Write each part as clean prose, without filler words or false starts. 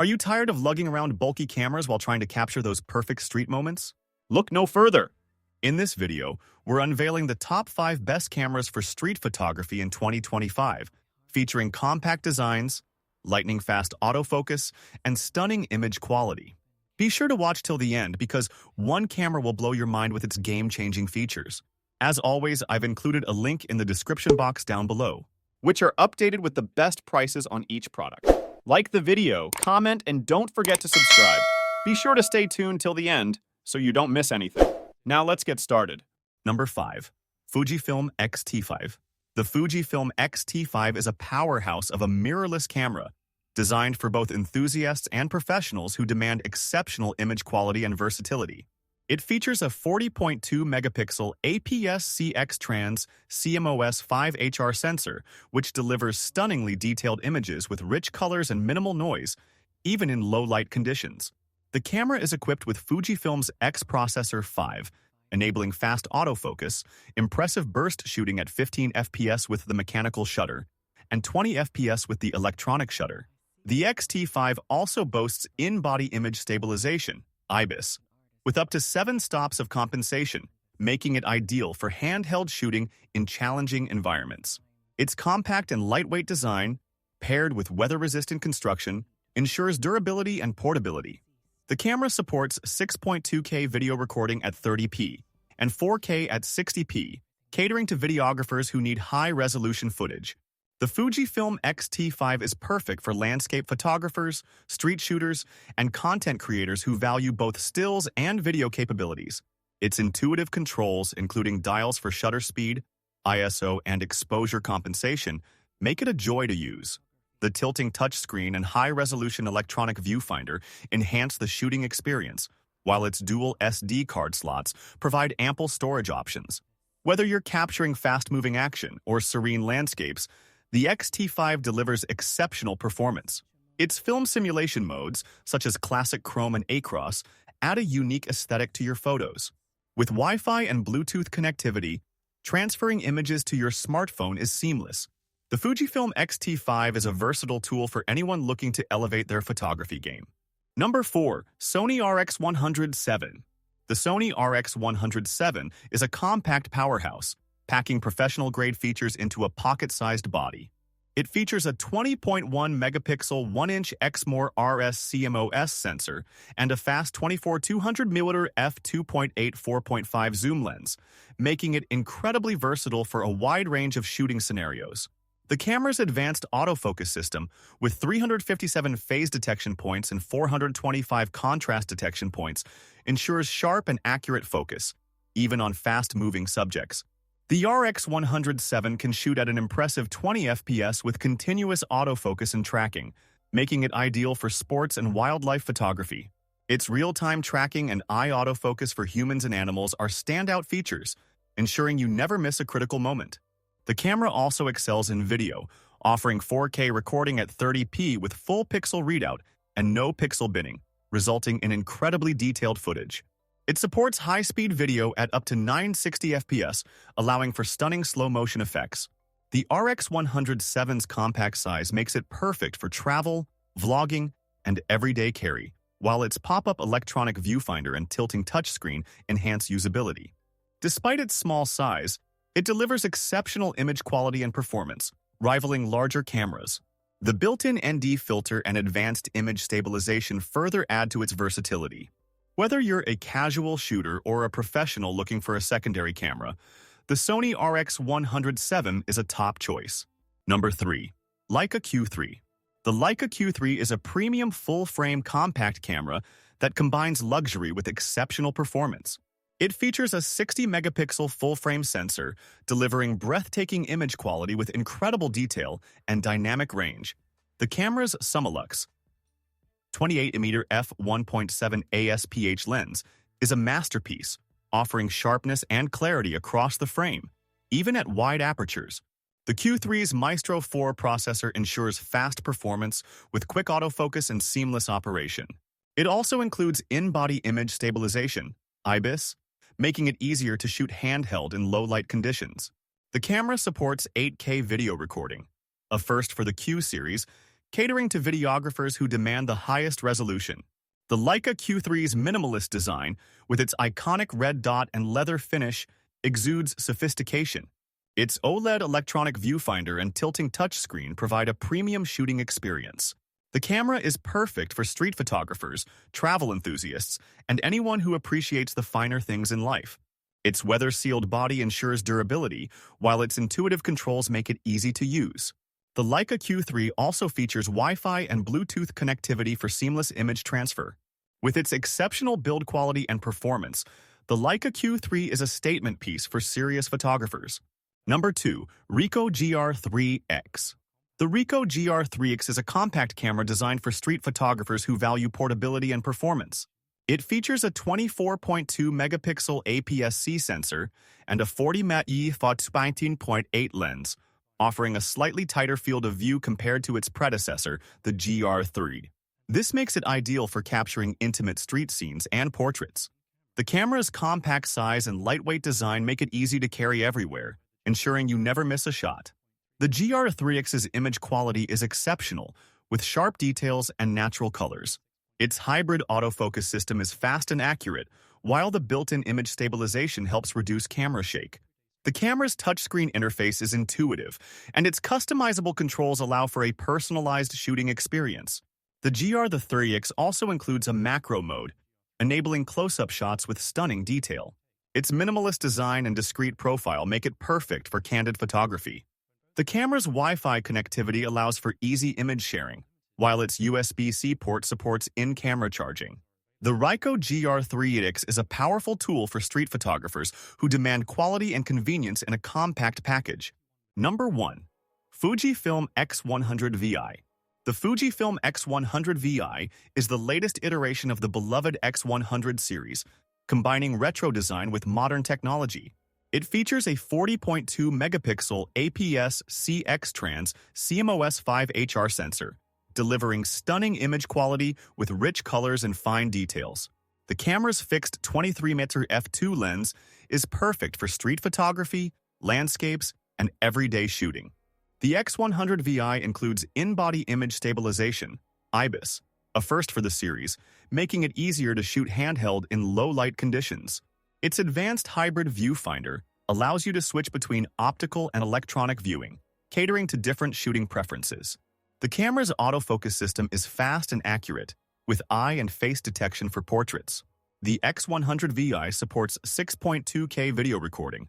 Are you tired of lugging around bulky cameras while trying to capture those perfect street moments? Look no further! In this video, we're unveiling the top 5 best cameras for street photography in 2025, featuring compact designs, lightning-fast autofocus, and stunning image quality. Be sure to watch till the end because one camera will blow your mind with its game-changing features. As always, I've included a link in the description box down below, which are updated with the best prices on each product. Like the video, comment, and don't forget to subscribe. Be sure to stay tuned till the end so you don't miss anything. Now let's get started. Number 5. Fujifilm X-T5. The Fujifilm X-T5 is a powerhouse of a mirrorless camera, designed for both enthusiasts and professionals who demand exceptional image quality and versatility. It features a 40.2-megapixel APS-C X-Trans CMOS 5HR sensor, which delivers stunningly detailed images with rich colors and minimal noise, even in low-light conditions. The camera is equipped with Fujifilm's X Processor 5, enabling fast autofocus, impressive burst shooting at 15 FPS with the mechanical shutter, and 20 FPS with the electronic shutter. The X-T5 also boasts in-body image stabilization, IBIS, with up to 7 stops of compensation, making it ideal for handheld shooting in challenging environments. Its compact and lightweight design, paired with weather-resistant construction, ensures durability and portability. The camera supports 6.2K video recording at 30p and 4K at 60p, catering to videographers who need high-resolution footage. The Fujifilm X-T5 is perfect for landscape photographers, street shooters, and content creators who value both stills and video capabilities. Its intuitive controls, including dials for shutter speed, ISO, and exposure compensation, make it a joy to use. The tilting touchscreen and high-resolution electronic viewfinder enhance the shooting experience, while its dual SD card slots provide ample storage options. Whether you're capturing fast-moving action or serene landscapes, the X-T5 delivers exceptional performance. Its film simulation modes, such as Classic Chrome and Acros, add a unique aesthetic to your photos. With Wi-Fi and Bluetooth connectivity, transferring images to your smartphone is seamless. The Fujifilm X-T5 is a versatile tool for anyone looking to elevate their photography game. Number 4. Sony RX100 VII. The Sony RX100 VII is a compact powerhouse, packing professional-grade features into a pocket-sized body. It features a 20.1-megapixel 1-inch Exmor RS CMOS sensor and a fast 24-200mm f2.8 4.5 zoom lens, making it incredibly versatile for a wide range of shooting scenarios. The camera's advanced autofocus system, with 357 phase detection points and 425 contrast detection points, ensures sharp and accurate focus, even on fast-moving subjects. The RX100 VII can shoot at an impressive 20 FPS with continuous autofocus and tracking, making it ideal for sports and wildlife photography. Its real-time tracking and eye autofocus for humans and animals are standout features, ensuring you never miss a critical moment. The camera also excels in video, offering 4K recording at 30p with full pixel readout and no pixel binning, resulting in incredibly detailed footage. It supports high-speed video at up to 960 FPS, allowing for stunning slow-motion effects. The RX100 VII's compact size makes it perfect for travel, vlogging, and everyday carry, while its pop-up electronic viewfinder and tilting touchscreen enhance usability. Despite its small size, it delivers exceptional image quality and performance, rivaling larger cameras. The built-in ND filter and advanced image stabilization further add to its versatility. Whether you're a casual shooter or a professional looking for a secondary camera, the Sony RX100 VII is a top choice. Number 3. Leica Q3. The Leica Q3 is a premium full-frame compact camera that combines luxury with exceptional performance. It features a 60-megapixel full-frame sensor, delivering breathtaking image quality with incredible detail and dynamic range. The camera's Summilux 28mm f1.7 ASPH lens is a masterpiece, offering sharpness and clarity across the frame, even at wide apertures. The Q3's Maestro 4 processor ensures fast performance with quick autofocus and seamless operation. It also includes in-body image stabilization, IBIS, making it easier to shoot handheld in low-light conditions. The camera supports 8K video recording, a first for the Q series, catering to videographers who demand the highest resolution. The Leica Q3's minimalist design, with its iconic red dot and leather finish, exudes sophistication. Its OLED electronic viewfinder and tilting touchscreen provide a premium shooting experience. The camera is perfect for street photographers, travel enthusiasts, and anyone who appreciates the finer things in life. Its weather-sealed body ensures durability, while its intuitive controls make it easy to use. The Leica Q3 also features Wi-Fi and Bluetooth connectivity for seamless image transfer. With its exceptional build quality and performance, the Leica Q3 is a statement piece for serious photographers. Number 2. Ricoh GR IIIx. The Ricoh GR IIIx is a compact camera designed for street photographers who value portability and performance. It features a 24.2-megapixel APS-C sensor and a 40-MEP f/15.8 lens, offering a slightly tighter field of view compared to its predecessor, the GR III. This makes it ideal for capturing intimate street scenes and portraits. The camera's compact size and lightweight design make it easy to carry everywhere, ensuring you never miss a shot. The GR IIIx's image quality is exceptional, with sharp details and natural colors. Its hybrid autofocus system is fast and accurate, while the built-in image stabilization helps reduce camera shake. The camera's touchscreen interface is intuitive, and its customizable controls allow for a personalized shooting experience. The GR IIIx also includes a macro mode, enabling close-up shots with stunning detail. Its minimalist design and discreet profile make it perfect for candid photography. The camera's Wi-Fi connectivity allows for easy image sharing, while its USB-C port supports in-camera charging. The Ricoh GR IIIx is a powerful tool for street photographers who demand quality and convenience in a compact package. Number 1. Fujifilm X100VI. The Fujifilm X100VI is the latest iteration of the beloved X100 series, combining retro design with modern technology. It features a 40.2-megapixel APS-C X-Trans CMOS5 HR sensor, delivering stunning image quality with rich colors and fine details. The camera's fixed 23mm f2 lens is perfect for street photography, landscapes, and everyday shooting. The X100VI includes in-body image stabilization, IBIS, a first for the series, making it easier to shoot handheld in low-light conditions. Its advanced hybrid viewfinder allows you to switch between optical and electronic viewing, catering to different shooting preferences. The camera's autofocus system is fast and accurate, with eye and face detection for portraits. The X100VI supports 6.2K video recording,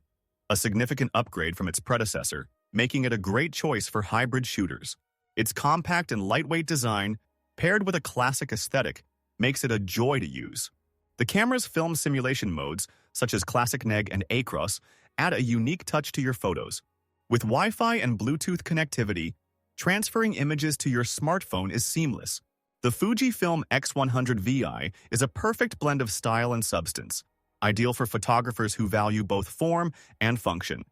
a significant upgrade from its predecessor, making it a great choice for hybrid shooters. Its compact and lightweight design, paired with a classic aesthetic, makes it a joy to use. The camera's film simulation modes, such as Classic Neg and Acros, add a unique touch to your photos. With Wi-Fi and Bluetooth connectivity, transferring images to your smartphone is seamless. The Fujifilm X100VI is a perfect blend of style and substance, ideal for photographers who value both form and function.